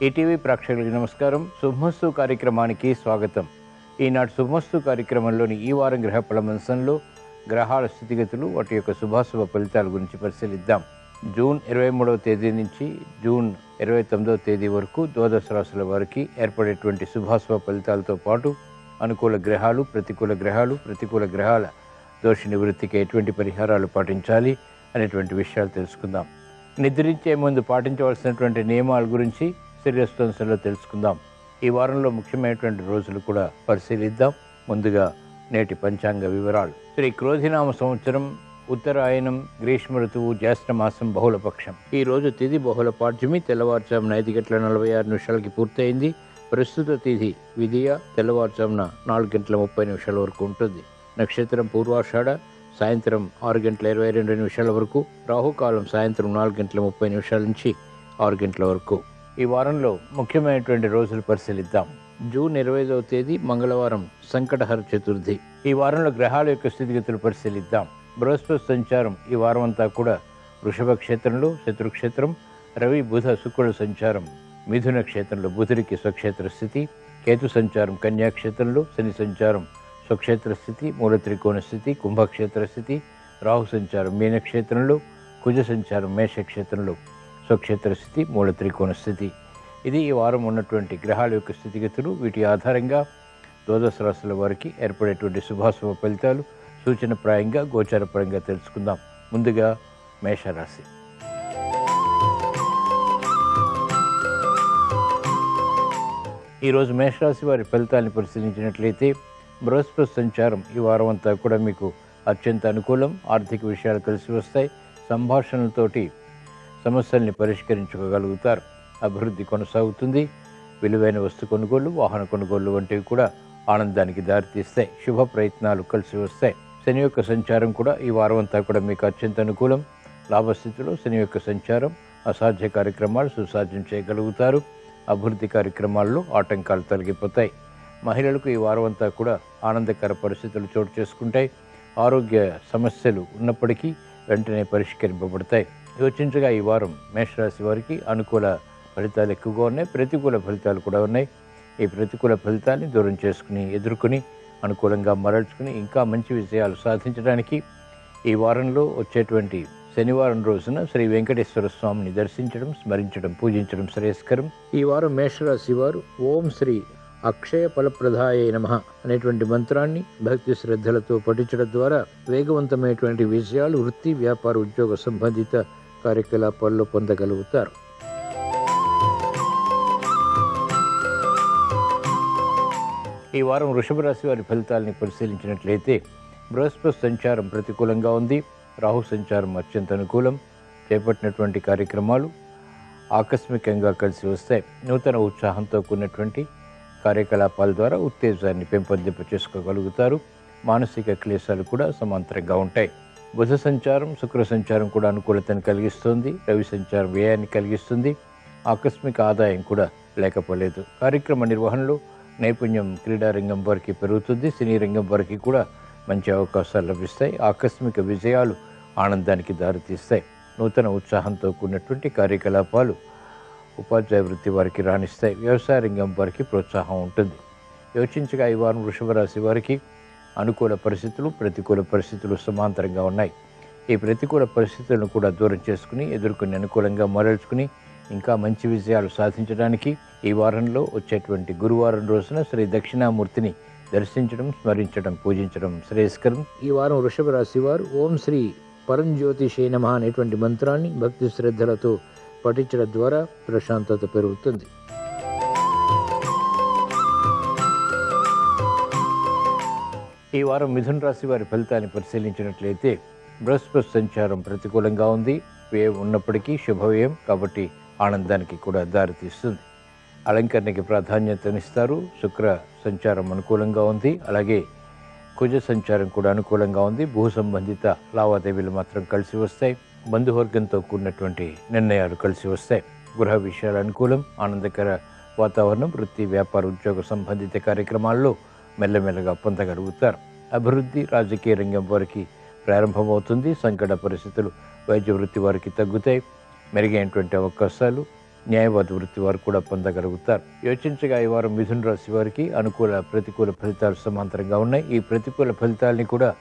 ETV ప్రేక్షకులకు నమస్కారం. శుభమస్తు కార్యక్రమానికి స్వాగతం. ఈనాటి శుభమస్తు కార్యక్రమంలోని ఈ వారం గ్రహ పరామర్శంలో గ్రహాల స్థితిగతులు, వాటి యొక్క శుభాశుభ ఫలితాల గురించి పరిశీలిద్దాం. జూన్ 23వ తేదీ నుంచి జూన్ 29వ తేదీ వరకు ద్వాదశ రాశుల వారికి ఏర్పడేటువంటి శుభాశుభ ఫలితాలతో పాటు అనుకూల గ్రహాలు, ప్రతికూల గ్రహాల దోష నివృత్తికి ఎటువంటి పరిహారాలు పాటించాలి అనేటువంటి విషయాలు తెలుసుకుందాం. నిద్రించే ముందు పాటించవలసినటువంటి నియమాల గురించి శరీరస్థంశంలో తెలుసుకుందాం. ఈ వారంలో ముఖ్యమైనటువంటి రోజులు కూడా పరిశీలిద్దాం. ముందుగా నేటి పంచాంగ వివరాలు. శ్రీ క్రోధినామ సంవత్సరం, ఉత్తరాయణం, గ్రీష్మ ఋతువు, జ్యేష్ఠ మాసం, బహుళపక్షం. ఈ రోజు తిథి బహుళ పాడ్యమి, తెల్లవారుజామున 5:46 పూర్తయింది. ప్రస్తుత తిథి విధియ, తెల్లవారుజామున 4:30 వరకు ఉంటుంది. నక్షత్రం పూర్వాషాఢ, సాయంత్రం 6:22 వరకు. రాహుకాలం సాయంత్రం 4:30 నుంచి 6 గంటల వరకు. ఈ వారంలో ముఖ్యమైనటువంటి రోజులు పరిశీలిద్దాం. జూన్ 25వ తేదీ మంగళవారం, సంకటహర చతుర్థి. ఈ వారంలో గ్రహాల యొక్క స్థితిగతులు పరిశీలిద్దాం. బృహస్పతి సంచారం ఈ వారం అంతా కూడా వృషభ క్షేత్రంలో శత్రుక్షేత్రం, రవి బుధ శుక్రుల సంచారం మిథున క్షేత్రంలో బుధుడికి స్వక్షేత్ర స్థితి, కేతు సంచారం కన్యాక్షేత్రంలో, శని సంచారం స్వక్షేత్ర స్థితి, మూల త్రికోణ స్థితి, కుంభక్షేత్ర స్థితి, రాహు సంచారం మీనక్షేత్రంలో, కుజ సంచారం మేషక్షేత్రంలో స్వక్షేత్ర స్థితి, మూల త్రికోణ స్థితి. ఇది ఈ వారం ఉన్నటువంటి గ్రహాల యొక్క స్థితిగతులు. వీటి ఆధారంగా ద్వాదశ రాశుల వారికి ఏర్పడేటువంటి శుభాశుభ ఫలితాలు సూచనప్రాయంగా, గోచారపరంగా తెలుసుకుందాం. ముందుగా మేషరాశి. ఈరోజు మేషరాశి వారి ఫలితాలను పరిశీలించినట్లయితే బృహస్పతి సంచారం ఈ వారం అంతా కూడా మీకు అత్యంత అనుకూలం. ఆర్థిక విషయాలు కలిసి వస్తాయి. సంభాషణలతోటి సమస్యల్ని పరిష్కరించుకోగలుగుతారు. అభివృద్ధి కొనసాగుతుంది. విలువైన వస్తు కొనుగోలు, వాహన కొనుగోలు వంటివి కూడా ఆనందానికి దారితీస్తాయి. శుభ ప్రయత్నాలు కలిసి వస్తాయి. శని యొక్క సంచారం కూడా ఈ వారం అంతా కూడా మీకు అత్యంత అనుకూలం. లాభస్థితిలో శని యొక్క సంచారం అసాధ్య కార్యక్రమాలు సుసాధ్యం చేయగలుగుతారు. అభివృద్ధి కార్యక్రమాల్లో ఆటంకాలు తొలగిపోతాయి. మహిళలకు ఈ వారం అంతా కూడా ఆనందకర పరిస్థితులు చోటు చేసుకుంటాయి. ఆరోగ్య సమస్యలు ఉన్నప్పటికీ వెంటనే పరిష్కరింపబడతాయి. యోచించగా ఈ వారం మేషరాశి వారికి అనుకూల ఫలితాలు ఎక్కువగా ఉన్నాయి, ప్రతికూల ఫలితాలు కూడా ఉన్నాయి. ఈ ప్రతికూల ఫలితాన్ని దూరం చేసుకుని, ఎదుర్కొని, అనుకూలంగా మరల్చుకుని ఇంకా మంచి విజయాలు సాధించడానికి ఈ వారంలో వచ్చేటువంటి శనివారం రోజున శ్రీ వెంకటేశ్వర స్వామిని దర్శించడం, స్మరించడం, పూజించడం శ్రేయస్కరం. ఈ వారం మేషరాశి వారు ఓం శ్రీ అక్షయ ఫలప్రదాయ నమః అనేటువంటి మంత్రాన్ని భక్తి శ్రద్ధలతో పఠించడం ద్వారా వేగవంతమైనటువంటి విజయాలు వృత్తి, వ్యాపార, ఉద్యోగ సంబంధిత కార్యకలాపాల్లో పొందగలుగుతారు. ఈ వారం వృషభ రాశి వారి ఫలితాలని పరిశీలించినట్లయితే బృహస్పతి సంచారం ప్రతికూలంగా ఉంది. రాహు సంచారం అత్యంత అనుకూలం. చేపట్టినటువంటి కార్యక్రమాలు ఆకస్మికంగా కలిసి వస్తాయి. నూతన ఉత్సాహంతో కూడినటువంటి కార్యకలాపాల ద్వారా ఉత్తేజాన్ని పెంపొందింప చేసుకోగలుగుతారు. మానసిక క్లేశాలు కూడా సమాంతరంగా ఉంటాయి. బుధ సంచారం, శుక్ర సంచారం కూడా అనుకూలతను కలిగిస్తుంది. రవి సంచారం వ్యయాన్ని కలిగిస్తుంది. ఆకస్మిక ఆదాయం కూడా లేకపోలేదు. కార్యక్రమ నిర్వహణలో నైపుణ్యం క్రీడారంగం వారికి పెరుగుతుంది. సినీ రంగం వారికి కూడా మంచి అవకాశాలు లభిస్తాయి. ఆకస్మిక విజయాలు ఆనందానికి దారితీస్తాయి. నూతన ఉత్సాహంతో కూడినటువంటి కార్యకలాపాలు ఉపాధ్యాయ వృత్తి వారికి రాణిస్తాయి. వ్యవసాయ రంగం వారికి ప్రోత్సాహం ఉంటుంది. యోచించగా ఈ వారం వృషభ రాశి వారికి అనుకూల పరిస్థితులు, ప్రతికూల పరిస్థితులు సమాంతరంగా ఉన్నాయి. ఈ ప్రతికూల పరిస్థితులను కూడా దూరం చేసుకుని, ఎదుర్కొని, అనుకూలంగా మరల్చుకుని ఇంకా మంచి విజయాలు సాధించడానికి ఈ వారంలో వచ్చేటువంటి గురువారం రోజున శ్రీ దక్షిణామూర్తిని దర్శించడం, స్మరించడం, పూజించడం శ్రేయస్కరం. ఈ వారం వృషభ రాశి వారు ఓం శ్రీ పరంజ్యోతిషే నమః అనేటువంటి మంత్రాన్ని భక్తి శ్రద్ధలతో పఠించడం ద్వారా ప్రశాంతత పెరుగుతుంది. ఈ వారం మిథున రాశి వారి ఫలితాన్ని పరిశీలించినట్లయితే బృహస్పతి సంచారం ప్రతికూలంగా ఉంది. వ్యయం ఉన్నప్పటికీ శుభవ్యయం కాబట్టి ఆనందానికి కూడా దారితీస్తుంది. అలంకరణకి ప్రాధాన్యతనిస్తారు. శుక్ర సంచారం అనుకూలంగా ఉంది. అలాగే కుజ సంచారం కూడా అనుకూలంగా ఉంది. భూ సంబంధిత లావాదేవీలు మాత్రం కలిసి వస్తాయి. బంధువర్గంతో కూడినటువంటి నిర్ణయాలు కలిసి వస్తాయి. గృహ విషయాలు అనుకూలం. ఆనందకర వాతావరణం వృత్తి, వ్యాపార, ఉద్యోగ సంబంధిత కార్యక్రమాల్లో మెల్లమెల్లగా పొందగలుగుతారు. అభివృద్ధి రాజకీయ రంగం వారికి ప్రారంభమవుతుంది. సంకట పరిస్థితులు వైద్య వృత్తి వారికి తగ్గుతాయి. మెరుగైనటువంటి అవకాశాలు న్యాయవాద వృత్తి వారు కూడా పొందగలుగుతారు. యోచించగా ఈ వారం మిథున రాశి వారికి అనుకూల ప్రతికూల ఫలితాలు సమాంతరంగా ఉన్నాయి. ఈ ప్రతికూల ఫలితాలని కూడా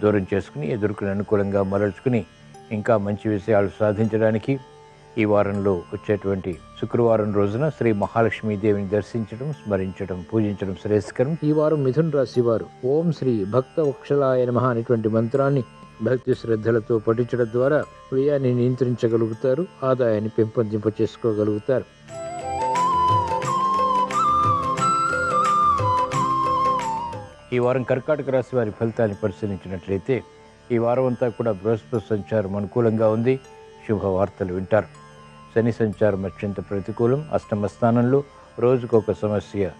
దూరం చేసుకుని ఎదుర్కొని అనుకూలంగా మరల్చుకుని ఇంకా మంచి విషయాలు సాధించడానికి ఈ వారంలో వచ్చేటువంటి శుక్రవారం రోజున శ్రీ మహాలక్ష్మీదేవిని దర్శించడం, స్మరించడం, పూజించడం శ్రేయస్కరం. ఈ వారం మిథున రాశి వారు ఓం శ్రీ భక్త వక్షలాయ నమః అనేటువంటి మంత్రాన్ని భక్తి శ్రద్ధలతో పఠించడం ద్వారా వ్యయాన్ని నియంత్రించగలుగుతారు, ఆదాయాన్ని పెంపొందింప చేసుకోగలుగుతారు. ఈ వారం కర్కాటక రాశి వారి ఫలితాన్ని పరిశీలించినట్లయితే ఈ వారం అంతా కూడా బృహస్పతి సంచారం అనుకూలంగా ఉంది. శుభవార్తలు వింటారు. శని సంచారం అత్యంత ప్రతికూలం. అష్టమ స్థానంలో రోజుకొక సమస్య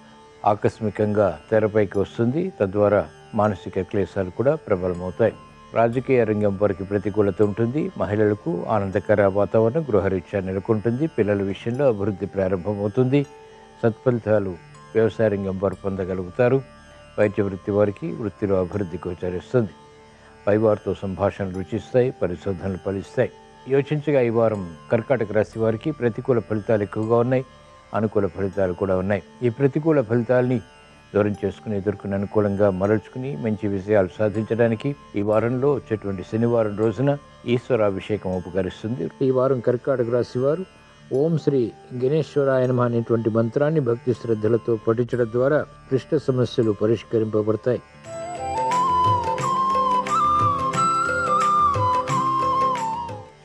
ఆకస్మికంగా తెరపైకి వస్తుంది. తద్వారా మానసిక క్లేశాలు కూడా ప్రబలమవుతాయి. రాజకీయ రంగం వారికి ప్రతికూలత ఉంటుంది. మహిళలకు ఆనందకర వాతావరణం గృహరీత్యా నెలకొంటుంది. పిల్లల విషయంలో అభివృద్ధి ప్రారంభమవుతుంది. సత్ఫలితాలు వ్యవసాయ రంగం వారు పొందగలుగుతారు. వైద్య వృత్తి వారికి వృత్తిలో అభివృద్ధి గోచరిస్తుంది. పైవారితో సంభాషణలు రుచిస్తాయి, పరిశోధనలు ఫలిస్తాయి. యోచించగా ఈ వారం కర్కాటక రాశి వారికి ప్రతికూల ఫలితాలు ఎక్కువగా ఉన్నాయి, అనుకూల ఫలితాలు కూడా ఉన్నాయి. ఈ ప్రతికూల ఫలితాలని దూరం చేసుకుని ఎదుర్కొని అనుకూలంగా మరల్చుకుని మంచి విజయాలు సాధించడానికి ఈ వారంలో వచ్చేటువంటి శనివారం రోజున ఈశ్వరాభిషేకం ఉపకరిస్తుంది. ఈ వారం కర్కాటక రాశి వారు ఓం శ్రీ గణేశ్వరాయ నమః అనేటువంటి మంత్రాన్ని భక్తి శ్రద్ధలతో పఠించడం ద్వారా క్లిష్ట సమస్యలు పరిష్కరింపబడతాయి.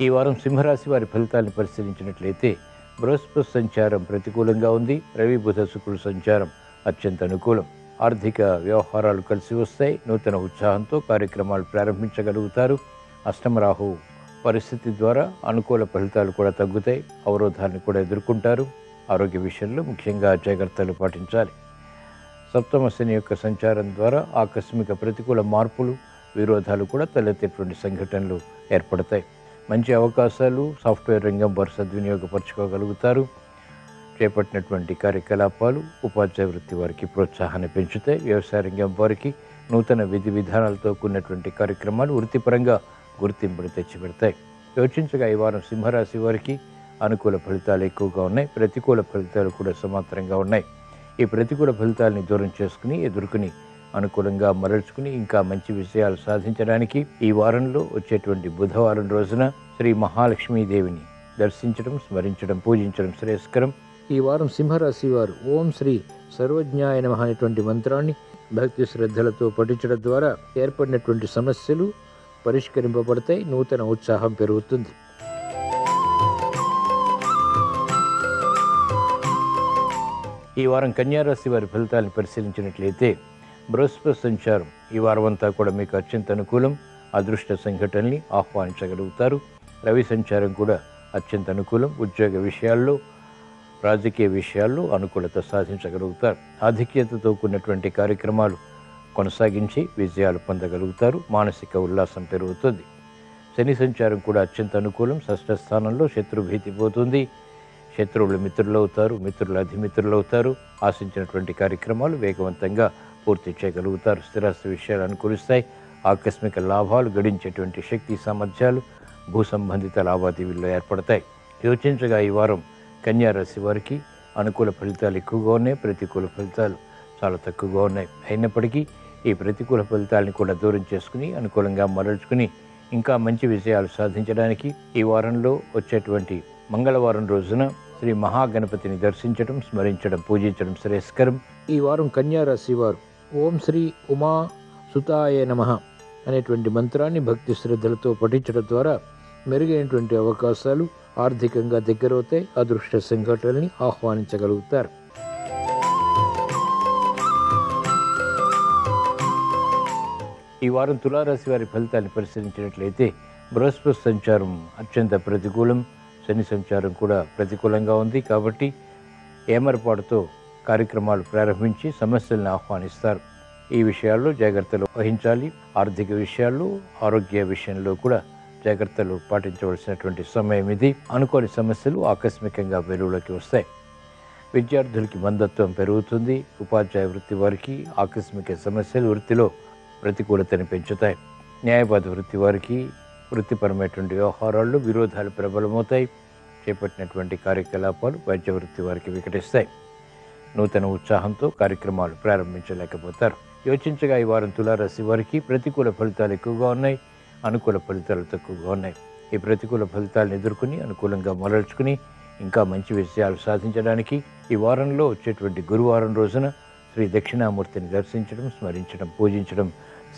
ఈ వారం సింహరాశి వారి ఫలితాలను పరిశీలించినట్లయితే బృహస్పతి సంచారం ప్రతికూలంగా ఉంది. రవి బుధ శుక్రుల సంచారం అత్యంత అనుకూలం. ఆర్థిక వ్యవహారాలు కలిసి వస్తాయి. నూతన ఉత్సాహంతో కార్యక్రమాలు ప్రారంభించగలుగుతారు. అష్టమ రాహు పరిస్థితి ద్వారా అనుకూల ఫలితాలు కూడా తగ్గుతాయి. అవరోధాలను కూడా ఎదుర్కొంటారు. ఆరోగ్య విషయంలో ముఖ్యంగా జాగ్రత్తలు పాటించాలి. సప్తమ శని యొక్క సంచారం ద్వారా ఆకస్మిక ప్రతికూల మార్పులు, విరోధాలు కూడా తలెత్తేటువంటి సంఘటనలు ఏర్పడతాయి. మంచి అవకాశాలు సాఫ్ట్వేర్ రంగం వారు సద్వినియోగపరచుకోగలుగుతారు. చేపట్టినటువంటి కార్యకలాపాలు ఉపాధ్యాయ వృత్తి వారికి ప్రోత్సాహాన్ని పెంచుతాయి. వ్యవసాయ రంగం వారికి నూతన విధి విధానాలతో కూడినటువంటి కార్యక్రమాలు వృత్తిపరంగా గుర్తింపును తెచ్చిపెడతాయి. యోచించగా ఈ వారం సింహరాశి వారికి అనుకూల ఫలితాలు ఎక్కువగా ఉన్నాయి. ప్రతికూల ఫలితాలు కూడా సమాంతరంగా ఉన్నాయి. ఈ ప్రతికూల ఫలితాలని దూరం చేసుకుని ఎదుర్కొని అనుకూలంగా మరల్చుకుని ఇంకా మంచి విషయాలు సాధించడానికి ఈ వారంలో వచ్చేటువంటి బుధవారం రోజున శ్రీ మహాలక్ష్మీదేవిని దర్శించడం, స్మరించడం, పూజించడం శ్రేయస్కరం. ఈ వారం సింహరాశి వారు ఓం శ్రీ సర్వజ్ఞాయ నమః అనేటువంటి మంత్రాన్ని భక్తి శ్రద్ధలతో పఠించడం ద్వారా ఏర్పడినటువంటి సమస్యలు పరిష్కరింపబడతాయి. నూతన ఉత్సాహం పెరుగుతుంది. ఈ వారం కన్యారాశి వారి ఫలితాలను పరిశీలించినట్లయితే బృహస్పతి సంచారం ఈ వారం అంతా కూడా మీకు అత్యంత అనుకూలం. అదృష్ట సంఘటనల్ని ఆహ్వానించగలుగుతారు. రవి సంచారం కూడా అత్యంత అనుకూలం. ఉద్యోగ విషయాల్లో, రాజకీయ విషయాల్లో అనుకూలత సాధించగలుగుతారు. ఆధిక్యతతో కూడినటువంటి కార్యక్రమాలు కొనసాగించి విజయాలు పొందగలుగుతారు. మానసిక ఉల్లాసం పెరుగుతుంది. శని సంచారం కూడా అత్యంత అనుకూలం. షష్ఠ స్థానంలో శత్రుభీతి పోతుంది. శత్రువులు మిత్రులవుతారు, మిత్రులు అధిమిత్రులవుతారు. ఆశించినటువంటి కార్యక్రమాలు వేగవంతంగా పూర్తి చేయగలుగుతారు. స్థిరాస్తి విషయాలు అనుకూలిస్తాయి. ఆకస్మిక లాభాలు గడించేటువంటి శక్తి సామర్థ్యాలు భూ సంబంధిత లావాదేవీల్లో ఏర్పడతాయి. యోచించగా ఈ వారం కన్యారాశి వారికి అనుకూల ఫలితాలు ఎక్కువగా ఉన్నాయి. ప్రతికూల ఫలితాలు చాలా తక్కువగా ఉన్నాయి. అయినప్పటికీ ఈ ప్రతికూల ఫలితాలను కూడా దూరం చేసుకుని అనుకూలంగా మరల్చుకుని ఇంకా మంచి విజయాలు సాధించడానికి ఈ వారంలో వచ్చేటువంటి మంగళవారం రోజున శ్రీ మహాగణపతిని దర్శించడం, స్మరించడం, పూజించడం శ్రేయస్కరం. ఈ వారం కన్యారాశి వారు ఓం శ్రీ ఉమా సుతాయ నమః అనేటువంటి మంత్రాన్ని భక్తి శ్రద్ధలతో పఠించడం ద్వారా మెరుగైనటువంటి అవకాశాలు ఆర్థికంగా దగ్గరవుతాయి. అదృష్ట సంఘటనల్ని ఆహ్వానించగలుగుతారు. ఈ వారం తులారాశి వారి ఫలితాన్ని పరిశీలించినట్లయితే బృహస్పతి సంచారం అత్యంత ప్రతికూలం. శని సంచారం కూడా ప్రతికూలంగా ఉంది. కాబట్టి ఏమరపాటుతో కార్యక్రమాలు ప్రారంభించి సమస్యలను ఆహ్వానిస్తారు. ఈ విషయాల్లో జాగ్రత్తలు వహించాలి. ఆర్థిక విషయాల్లో, ఆరోగ్య విషయంలో కూడా జాగ్రత్తలు పాటించవలసినటువంటి సమయం ఇది. అనుకోని సమస్యలు ఆకస్మికంగా వెలుగులోకి వస్తాయి. విద్యార్థులకి మందత్వం పెరుగుతుంది. ఉపాధ్యాయ వృత్తి వారికి ఆకస్మిక సమస్యలు వృత్తిలో ప్రతికూలతని పెంచుతాయి. న్యాయవాద వృత్తి వారికి వృత్తిపరమైనటువంటి వ్యవహారాల్లో విరోధాలు ప్రబలమవుతాయి. చేపట్టినటువంటి కార్యకలాపాలు వైద్య వృత్తి వారికి వికటిస్తాయి. నూతన ఉత్సాహంతో కార్యక్రమాలు ప్రారంభించలేకపోతారు. యోచించగా ఈ వారం తులారాశి వారికి ప్రతికూల ఫలితాలు ఎక్కువగా ఉన్నాయి, అనుకూల ఫలితాలు తక్కువగా ఉన్నాయి. ఈ ప్రతికూల ఫలితాలను ఎదుర్కొని అనుకూలంగా మరల్చుకుని ఇంకా మంచి విషయాలు సాధించడానికి ఈ వారంలో వచ్చేటువంటి గురువారం రోజున శ్రీ దక్షిణామూర్తిని దర్శించడం, స్మరించడం, పూజించడం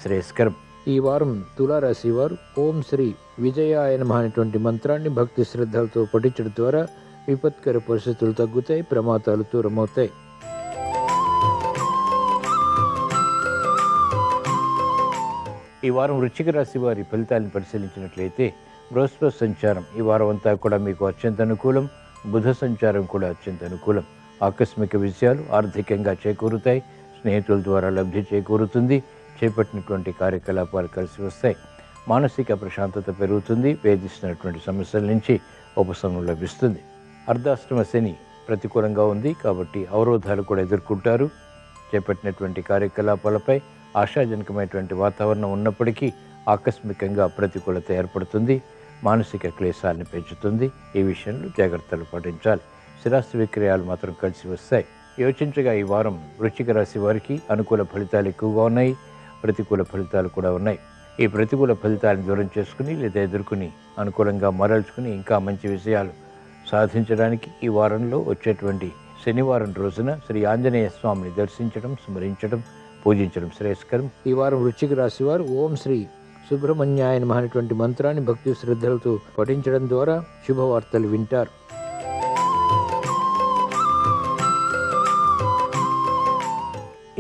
శ్రేయస్కరం. ఈ వారం తులారాశి వారు ఓం శ్రీ విజయాయ నమః అనేటువంటి మంత్రాన్ని భక్తి శ్రద్ధలతో పఠించడం ద్వారా విపత్కర పరిస్థితులు తగ్గుతాయి, ప్రమాదాలు దూరమవుతాయి. ఈ వారం వృశ్చిక రాశి వారి ఫలితాలను పరిశీలించినట్లయితే బృహస్పతి సంచారం ఈ వారం అంతా కూడా మీకు అత్యంత అనుకూలం. బుధ సంచారం కూడా అత్యంత అనుకూలం. ఆకస్మిక విషయాలు ఆర్థికంగా చేకూరుతాయి. స్నేహితుల ద్వారా లబ్ధి చేకూరుతుంది. చేపట్టినటువంటి కార్యకలాపాలు కలిసి వస్తాయి. మానసిక ప్రశాంతత పెరుగుతుంది. వేధిస్తున్నటువంటి సమస్యల నుంచి ఉపశమనం లభిస్తుంది. అర్ధాష్టమ శని ప్రతికూలంగా ఉంది కాబట్టి అవరోధాలు కూడా ఎదుర్కొంటారు. చేపట్టినటువంటి కార్యకలాపాలపై ఆశాజనకమైనటువంటి వాతావరణం ఉన్నప్పటికీ ఆకస్మికంగా ప్రతికూలత ఏర్పడుతుంది. మానసిక క్లేశాలను పెంచుతుంది. ఈ విషయంలో జాగ్రత్తలు పాటించాలి. స్థిరాస్తి విక్రయాలు మాత్రం కలిసి వస్తాయి. యోచించగా ఈ వారం వృశ్చిక రాశి వారికి అనుకూల ఫలితాలు ఎక్కువగా ఉన్నాయి, ప్రతికూల ఫలితాలు కూడా ఉన్నాయి. ఈ ప్రతికూల ఫలితాలను దూరం చేసుకుని లేదా ఎదుర్కొని అనుకూలంగా మరల్చుకుని ఇంకా మంచి విషయాలు సాధించడానికి ఈ వారంలో వచ్చేటువంటి శనివారం రోజున శ్రీ ఆంజనేయ స్వామిని దర్శించడం, స్మరించడం, పూజించడం శ్రేయస్కరం. ఈ వారం వృశ్చిక రాశి వారు ఓం శ్రీ సుబ్రహ్మణ్యాయ నమః అనేటువంటి మంత్రాన్ని భక్తి శ్రద్ధలతో పఠించడం ద్వారా శుభవార్తలు వింటారు.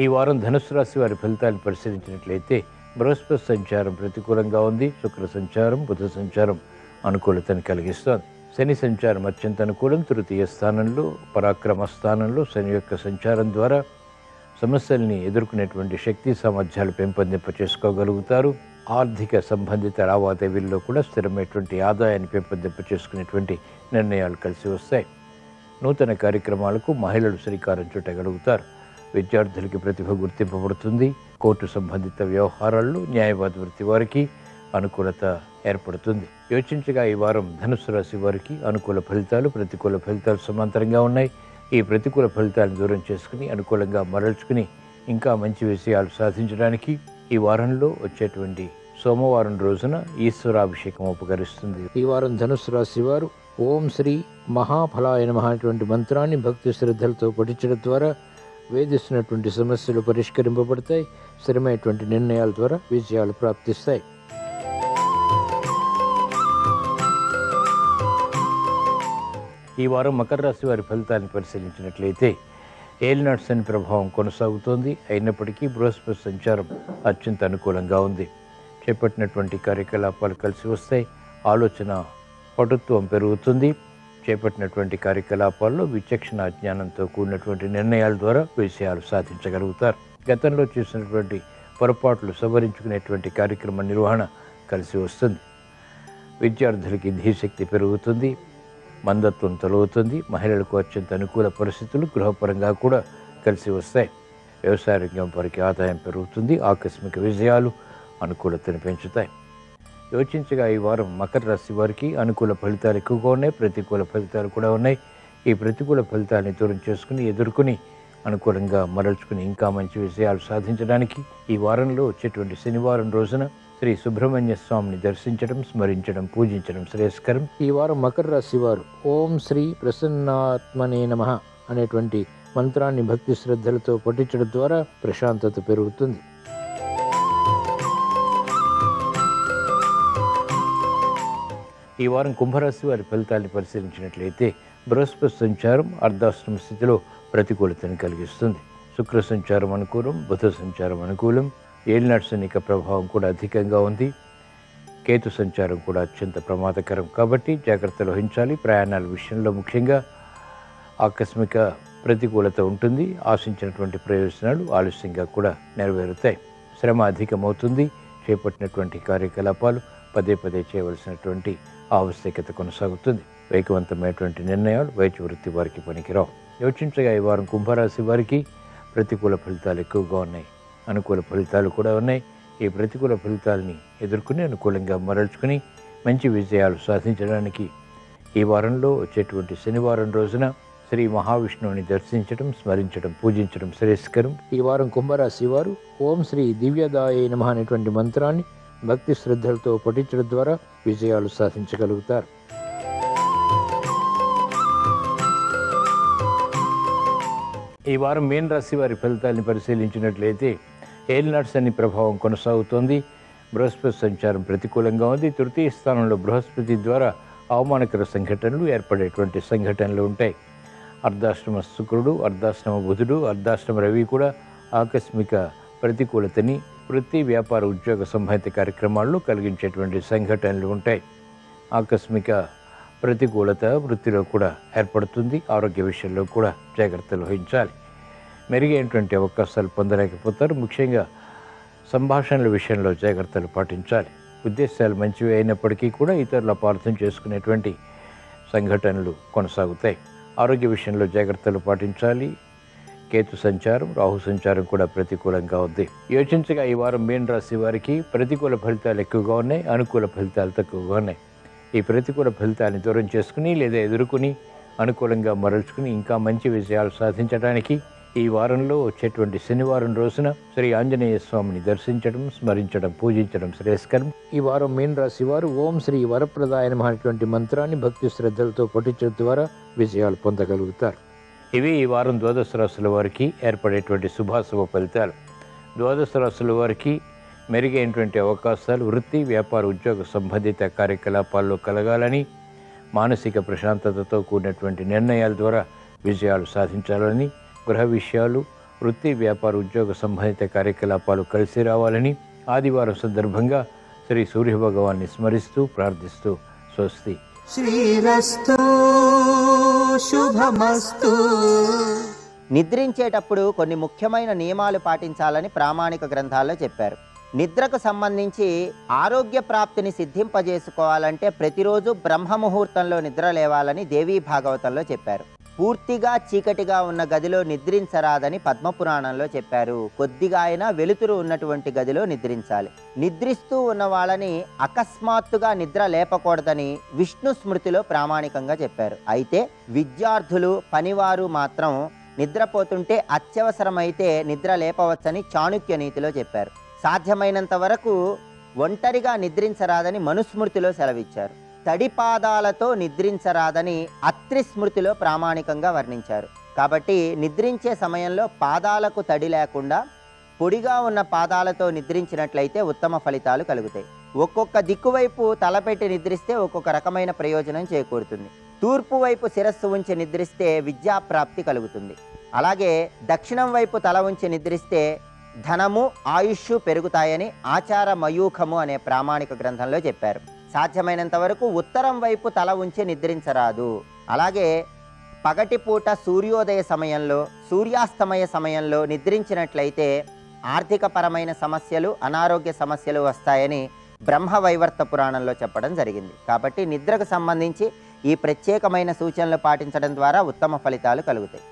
ఈ వారం ధనుసు రాశి వారి ఫలితాలను పరిశీలించినట్లయితే బృహస్పతి సంచారం ప్రతికూలంగా ఉంది. శుక్ర సంచారం, బుధ సంచారం అనుకూలతను కలిగిస్తోంది. శని సంచారం అత్యంత అనుకూలం. తృతీయ స్థానంలో, పరాక్రమ స్థానంలో శని యొక్క సంచారం ద్వారా సమస్యల్ని ఎదుర్కొనేటువంటి శక్తి సామర్థ్యాలు పెంపొందింప చేసుకోగలుగుతారు. ఆర్థిక సంబంధిత లావాదేవీల్లో కూడా స్థిరమైనటువంటి ఆదాయాన్ని పెంపొందింప చేసుకునేటువంటి నిర్ణయాలు కలిసి వస్తాయి. నూతన కార్యక్రమాలకు మహిళలు శ్రీకారం చుట్టగలుగుతారు. విద్యార్థులకి ప్రతిభ గుర్తింపబడుతుంది. కోర్టు సంబంధిత వ్యవహారాల్లో న్యాయవాద వృత్తి వారికి అనుకూలత ఏర్పడుతుంది. యోచించగా ఈ వారం ధనుసు రాశి వారికి అనుకూల ఫలితాలు, ప్రతికూల ఫలితాలు సమాంతరంగా ఉన్నాయి. ఈ ప్రతికూల ఫలితాలను దూరం చేసుకుని అనుకూలంగా మరల్చుకుని ఇంకా మంచి విషయాలు సాధించడానికి ఈ వారంలో వచ్చేటువంటి సోమవారం రోజున ఈశ్వరాభిషేకం ఉపకరిస్తుంది. ఈ వారం ధనుసు రాశి వారు ఓం శ్రీ మహాఫలాయ నమః అనేటువంటి మంత్రాన్ని భక్తి శ్రద్ధలతో పఠించడం ద్వారా వేధిస్తున్నటువంటి సమస్యలు పరిష్కరింపబడతాయి. స్థిరమైనటువంటి నిర్ణయాల ద్వారా విజయాలు ప్రాప్తిస్తాయి. ఈ వారం మకర రాశి వారి ఫలితాలను పరిశీలించినట్లయితే ఏలినాటి శని ప్రభావం కొనసాగుతోంది. అయినప్పటికీ బృహస్పతి సంచారం అత్యంత అనుకూలంగా ఉంది. చేపట్టినటువంటి కార్యకలాపాలు కలిసి వస్తాయి. ఆలోచన పటుత్వం పెరుగుతుంది. చేపట్టినటువంటి కార్యకలాపాల్లో విచక్షణ జ్ఞానంతో కూడినటువంటి నిర్ణయాల ద్వారా విషయాలు సాధించగలుగుతారు. గతంలో చేసినటువంటి పొరపాట్లు సవరించుకునేటువంటి కార్యక్రమ నిర్వహణ కలిసి వస్తుంది. విద్యార్థులకి ధీశక్తి పెరుగుతుంది. మందత్వం తొలగుతుంది. మహిళలకు అత్యంత అనుకూల పరిస్థితులు గృహపరంగా కూడా కలిసి వస్తాయి. వ్యవసాయ రంగం వారికి ఆదాయం పెరుగుతుంది. ఆకస్మిక విజయాలు అనుకూలతను పెంచుతాయి. యోచించగా ఈ వారం మకర రాశి వారికి అనుకూల ఫలితాలు ఎక్కువగా ఉన్నాయి, ప్రతికూల ఫలితాలు కూడా ఉన్నాయి. ఈ ప్రతికూల ఫలితాలను దూరం చేసుకుని ఎదుర్కొని అనుకూలంగా మరల్చుకుని ఇంకా మంచి విషయాలు సాధించడానికి ఈ వారంలో వచ్చేటువంటి శనివారం రోజున శ్రీ సుబ్రహ్మణ్య స్వామిని దర్శించడం, స్మరించడం, పూజించడం శ్రేయస్కరం. ఈ వారం మకర రాశి వారు ఓం శ్రీ ప్రసన్నాత్మనే నమః అనేటువంటి మంత్రాన్ని భక్తి శ్రద్ధలతో పఠించడం ద్వారా ప్రశాంతత పెరుగుతుంది. ఈ వారం కుంభరాశి వారి ఫలితాన్ని పరిశీలించినట్లయితే బృహస్పతి సంచారం అర్ధాష్టమ స్థితిలో ప్రతికూలతను కలిగిస్తుంది. శుక్ర సంచారం అనుకూలం, బుధ సంచారం అనుకూలం. ఏలినాటి శని ప్రభావం కూడా అధికంగా ఉంది. కేతు సంచారం కూడా అత్యంత ప్రమాదకరం కాబట్టి జాగ్రత్తలు వహించాలి. ప్రయాణాల విషయంలో ముఖ్యంగా ఆకస్మిక ప్రతికూలత ఉంటుంది. ఆశించినటువంటి ప్రయోజనాలు ఆలస్యంగా కూడా నెరవేరుతాయి. శ్రమ అధికమవుతుంది. చేపట్టినటువంటి కార్యకలాపాలు పదే పదే చేయవలసినటువంటి ఆవశ్యకత కొనసాగుతుంది. వేగవంతమైనటువంటి నిర్ణయాలు వైద్య వృత్తి వారికి పనికిరావు. యోచించగా ఈ వారం కుంభరాశి వారికి ప్రతికూల ఫలితాలు ఎక్కువగా ఉన్నాయి, అనుకూల ఫలితాలు కూడా ఉన్నాయి. ఈ ప్రతికూల ఫలితాలని ఎదుర్కొని అనుకూలంగా మరల్చుకుని మంచి విజయాలు సాధించడానికి ఈ వారంలో వచ్చేటువంటి శనివారం రోజున శ్రీ మహావిష్ణువుని దర్శించడం, స్మరించడం, పూజించడం శ్రేయస్కరం. ఈ వారం కుంభరాశి వారు ఓం శ్రీ దివ్యదాయ నమః అనేటువంటి మంత్రాన్ని భక్తి శ్రద్ధలతో పఠించడం ద్వారా విజయాలు సాధించగలుగుతారు. ఈ వారం మీన రాశి వారి ఫలితాలను పరిశీలించినట్లయితే ఏలినాటి శని ప్రభావం కొనసాగుతోంది. బృహస్పతి సంచారం ప్రతికూలంగా ఉంది. తృతీయ స్థానంలో బృహస్పతి ద్వారా అవమానకర సంఘటనలు ఏర్పడేటువంటి సంఘటనలు ఉంటాయి. అర్ధాష్టమ శుక్రుడు, అర్ధాష్టమ బుధుడు, అర్ధాష్టమ రవి కూడా ఆకస్మిక ప్రతికూలతని వృత్తి, వ్యాపార, ఉద్యోగ సంబంధిత కార్యక్రమాల్లో కలిగించేటువంటి సంఘటనలు ఉంటాయి. ఆకస్మిక ప్రతికూలత వృత్తిలో కూడా ఏర్పడుతుంది. ఆరోగ్య విషయంలో కూడా జాగ్రత్తలు వహించాలి. మెరుగైనటువంటి అవకాశాలు పొందలేకపోతారు. ముఖ్యంగా సంభాషణల విషయంలో జాగ్రత్తలు పాటించాలి. ఉద్దేశాలు మంచివి అయినప్పటికీ కూడా ఇతరుల అపార్థం చేసుకునేటువంటి సంఘటనలు కొనసాగుతాయి. ఆరోగ్య విషయంలో జాగ్రత్తలు పాటించాలి. కేతు సంచారం, రాహు సంచారం కూడా ప్రతికూలంగా ఉంది. యోచించగా ఈ వారం మీన రాశి వారికి ప్రతికూల ఫలితాలు ఎక్కువగా ఉన్నాయి, అనుకూల ఫలితాలు తక్కువగా ఉన్నాయి. ఈ ప్రతికూల ఫలితాన్ని దూరం చేసుకుని లేదా ఎదుర్కొని అనుకూలంగా మరల్చుకుని ఇంకా మంచి విజయాలు సాధించడానికి ఈ వారంలో వచ్చేటువంటి శనివారం రోజున శ్రీ ఆంజనేయ స్వామిని దర్శించడం, స్మరించడం, పూజించడం శ్రేయస్కరం. ఈ వారం మీన రాశి వారు ఓం శ్రీ వరప్రదాయ నమః అనేటువంటి మంత్రాన్ని భక్తి శ్రద్ధలతో పఠించడం ద్వారా విజయాలు పొందగలుగుతారు. ఇవి ఈ వారం ద్వాదశ రాశుల వారికి ఏర్పడేటువంటి శుభాశుభ ఫలితాలు. ద్వాదశ రాశుల వారికి మెరుగైనటువంటి అవకాశాలు వృత్తి, వ్యాపార, ఉద్యోగ సంబంధిత కార్యకలాపాల్లో కలగాలని, మానసిక ప్రశాంతతతో కూడినటువంటి నిర్ణయాల ద్వారా విజయాలు సాధించాలని, గృహ విషయాలు, వృత్తి, వ్యాపార, ఉద్యోగ సంబంధిత కార్యకలాపాలు కలిసి రావాలని ఆదివారం సందర్భంగా శ్రీ సూర్యభగవాన్ని స్మరిస్తూ ప్రార్థిస్తూ స్వస్తి. శ్రీరస్తు శుభమస్తు. నిద్రించేటప్పుడు కొన్ని ముఖ్యమైన నియమాలు పాటించాలని ప్రామాణిక గ్రంథాల్లో చెప్పారు. నిద్రకు సంబంధించి ఆరోగ్య ప్రాప్తిని సిద్ధింపజేసుకోవాలంటే ప్రతిరోజు బ్రహ్మముహూర్తంలో నిద్ర లేవాలని దేవీ భాగవతంలో చెప్పారు. పూర్తిగా చీకటిగా ఉన్న గదిలో నిద్రించరాదని పద్మపురాణంలో చెప్పారు. కొద్దిగా అయినా వెలుతురు ఉన్నటువంటి గదిలో నిద్రించాలి. నిద్రిస్తూ ఉన్న వాళ్ళని అకస్మాత్తుగా నిద్ర లేపకూడదని విష్ణు స్మృతిలో ప్రామాణికంగా చెప్పారు. అయితే విద్యార్థులు, పనివారు మాత్రం నిద్రపోతుంటే అత్యవసరమైతే నిద్ర లేపవచ్చని చాణుక్య నీతిలో చెప్పారు. సాధ్యమైనంత వరకు ఒంటరిగా నిద్రించరాదని మనుస్మృతిలో సెలవిచ్చారు. తడిపాదాలతో నిద్రించరాదని అత్రి స్మృతిలో ప్రామాణికంగా వర్ణించారు. కాబట్టి నిద్రించే సమయంలో పాదాలకు తడి లేకుండా పొడిగా ఉన్న పాదాలతో నిద్రించినట్లయితే ఉత్తమ ఫలితాలు కలుగుతాయి. ఒక్కొక్క దిక్కువైపు తలపెట్టి నిద్రిస్తే ఒక్కొక్క రకమైన ప్రయోజనం చేకూరుతుంది. తూర్పు వైపు శిరస్సు ఉంచి నిద్రిస్తే విద్యాప్రాప్తి కలుగుతుంది. అలాగే దక్షిణం వైపు తల ఉంచి నిద్రిస్తే ధనము, ఆయుష్ పెరుగుతాయని ఆచార మయూఖము అనే ప్రామాణిక గ్రంథంలో చెప్పారు. సాధ్యమైనంత వరకు ఉత్తరం వైపు తల ఉంచి నిద్రించరాదు. అలాగే పగటిపూట సూర్యోదయ సమయంలో, సూర్యాస్తమయ సమయంలో నిద్రించినట్లయితే ఆర్థికపరమైన సమస్యలు, అనారోగ్య సమస్యలు వస్తాయని బ్రహ్మవైవర్త పురాణంలో చెప్పడం జరిగింది. కాబట్టి నిద్రకు సంబంధించి ఈ ప్రత్యేకమైన సూచనలు పాటించడం ద్వారా ఉత్తమ ఫలితాలు కలుగుతాయి.